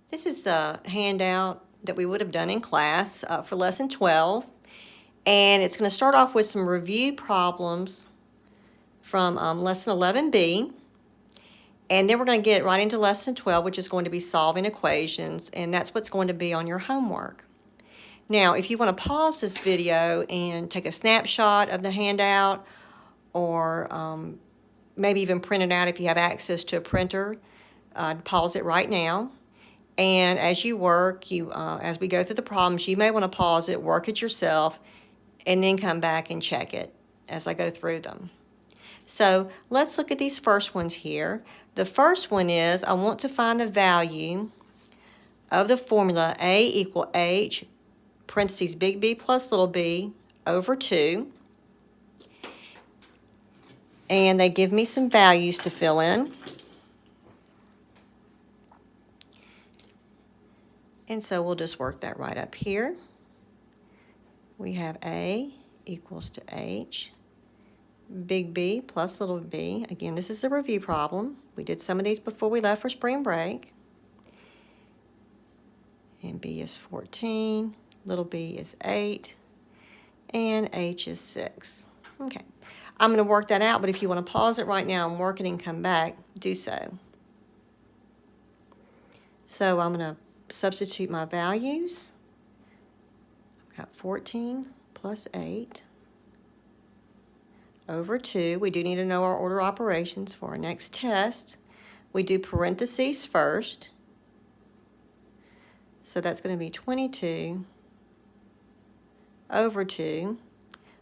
This is the handout that we would have done in class for lesson 12. And it's going to start off with some review problems from lesson 11B. And then we're going to get right into lesson 12, which is going to be solving equations. And that's what's going to be on your homework. Now, if you want to pause this video and take a snapshot of the handout, or maybe even print it out if you have access to a printer, pause it right now. And as you work, as we go through the problems, you may want to pause it, work it yourself, and then come back and check it as I go through them. So let's look at these first ones here. The first one is I want to find the value of the formula A equal H, parentheses big B plus little b, over 2. And they give me some values to fill in. And so we'll just work that right up here. We have A equals to H, big B plus little b. Again, this is a review problem. We did some of these before we left for spring break. And B is 14, little b is 8, and H is 6. Okay, I'm going to work that out, but if you want to pause it right now and work it and come back, do so. So I'm going to substitute my values. I've got 14 plus 8 over 2. We do need to know our order operations for our next test. We do parentheses first. So that's going to be 22 over 2.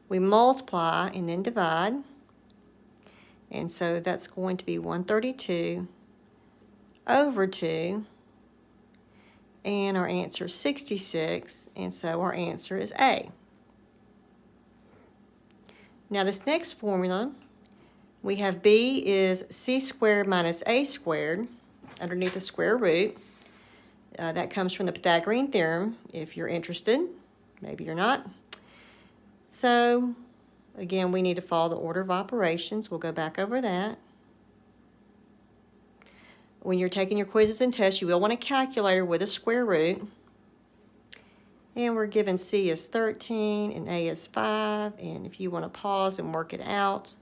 We multiply and then divide. And so that's going to be 132 over 2. And our answer is 66, and so our answer is A. Now this next formula, we have B is C squared minus A squared underneath the square root. That comes from the Pythagorean theorem, if you're interested. Maybe you're not. So, again, we need to follow the order of operations. We'll go back over that. When you're taking your quizzes and tests, you will want a calculator with a square root. And we're given C is 13 and A is 5. And if you want to pause and work it out,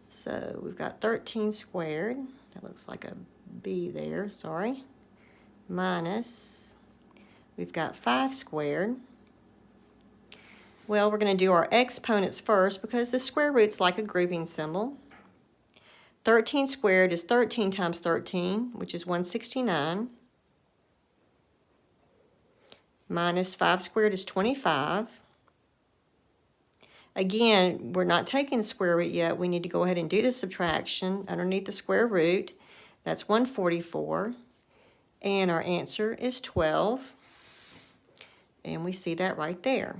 so we've got 13 squared. That looks like a B there, sorry. Minus, we've got 5 squared. Well, we're going to do our exponents first because the square root's like a grouping symbol. 13 squared is 13 times 13, which is 169. Minus 5 squared is 25. Again, we're not taking the square root yet. We need to go ahead and do the subtraction underneath the square root. That's 144. And our answer is 12. And we see that right there.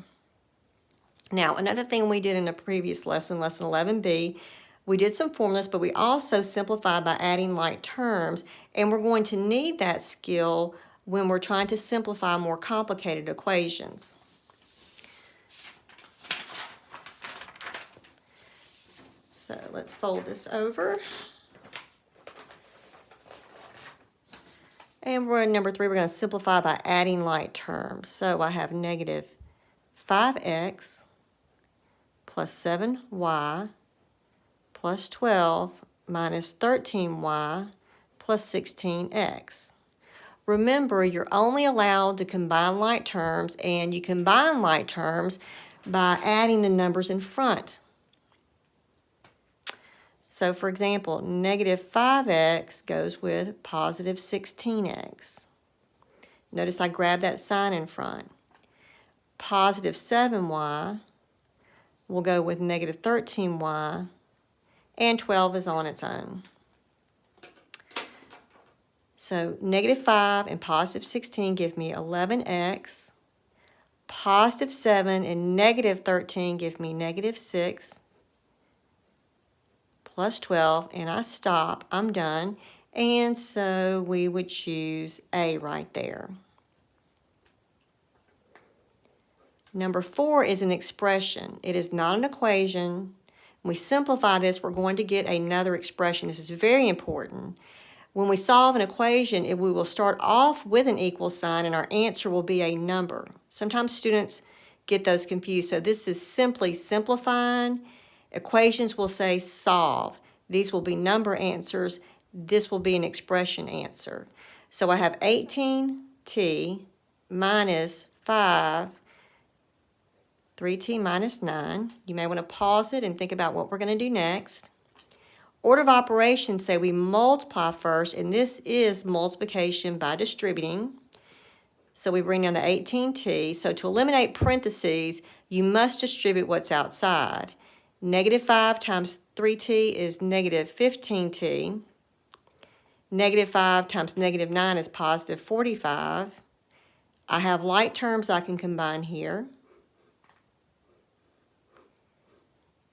Now, another thing we did in a previous lesson, lesson 11B, we did some formulas, but we also simplified by adding like terms, and we're going to need that skill when we're trying to simplify more complicated equations. So let's fold this over. And we're in number 3, we're going to simplify by adding like terms. So I have negative 5x plus 7y plus 12 minus 13y plus 16x. Remember, you're only allowed to combine like terms, and you combine like terms by adding the numbers in front. So, for example, negative 5x goes with positive 16x. Notice I grabbed that sign in front. Positive 7y will go with negative 13y, and 12 is on its own. So negative 5 and positive 16 give me 11x. Positive 7 and negative 13 give me negative 6 plus 12, and I stop. I'm done. And so we would choose A right there. Number 4 is an expression. It is not an equation. When we simplify this, we're going to get another expression. This is very important. When we solve an equation, we will start off with an equal sign and our answer will be a number. Sometimes students get those confused. So this is simply simplifying. Equations will say solve. These will be number answers. This will be an expression answer. So I have 18t minus 5, 3t minus 9. You may want to pause it and think about what we're going to do next. Order of operations say we multiply first, and this is multiplication by distributing. So we bring down the 18t. So to eliminate parentheses, you must distribute what's outside. Negative 5 times 3t is negative 15t. Negative 5 times negative 9 is positive 45. I have like terms I can combine here.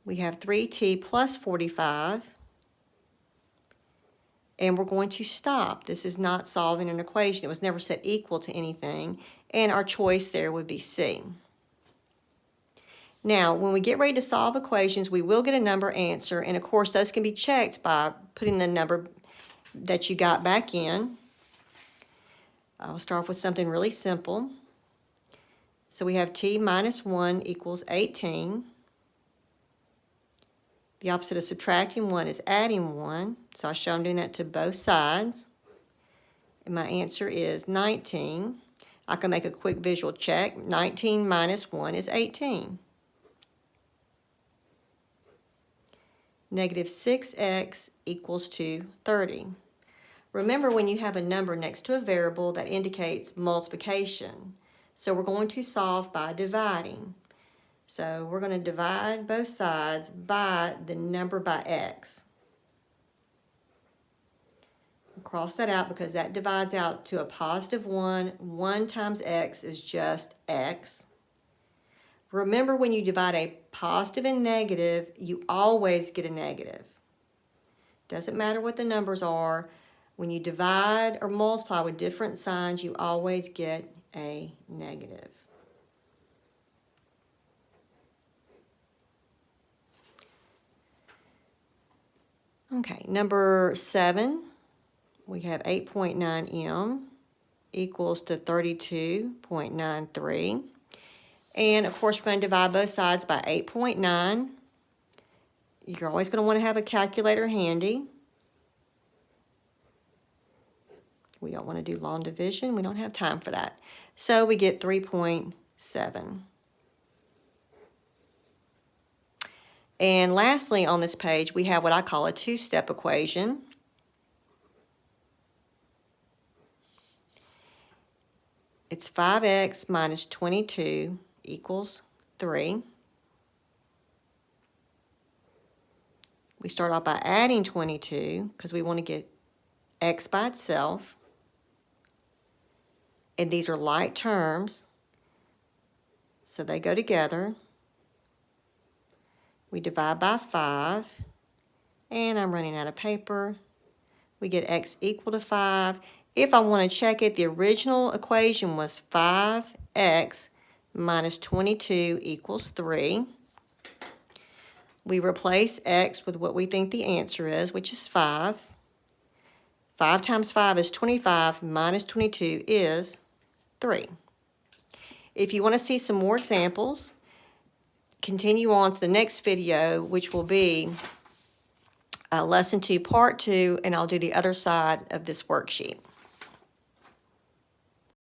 We have 3t plus 45. And we're going to stop. This is not solving an equation. It was never set equal to anything. And our choice there would be C. Now, when we get ready to solve equations, we will get a number answer. And of course, those can be checked by putting the number that you got back in. I'll start off with something really simple. So we have t minus 1 equals 18. The opposite of subtracting 1 is adding 1. So I show I'm doing that to both sides. And my answer is 19. I can make a quick visual check. 19 minus 1 is 18. Negative 6x equals to 30. Remember, when you have a number next to a variable, that indicates multiplication. So we're going to solve by dividing. So we're going to divide both sides by the number by x. Cross that out because that divides out to a positive 1. 1 times x is just x. Remember, when you divide a positive and negative, you always get a negative. Doesn't matter what the numbers are. When you divide or multiply with different signs, you always get a negative. Okay, number 7, we have 8.9m equals to 32.93. And of course, we're going to divide both sides by 8.9. You're always going to want to have a calculator handy. We don't want to do long division. We don't have time for that. So we get 3.7. And lastly, on this page, we have what I call a two-step equation. It's 5x minus 22 equals 3. We start off by adding 22 because we want to get x by itself. And these are like terms, so they go together. We divide by 5, and I'm running out of paper. We get x equal to 5. If I want to check it, the original equation was 5x minus 22 equals 3. We replace x with what we think the answer is, which is 5. 5 times 5 is 25, minus 22 is 3. If you want to see some more examples, continue on to the next video, which will be lesson 2, part 2, and I'll do the other side of this worksheet.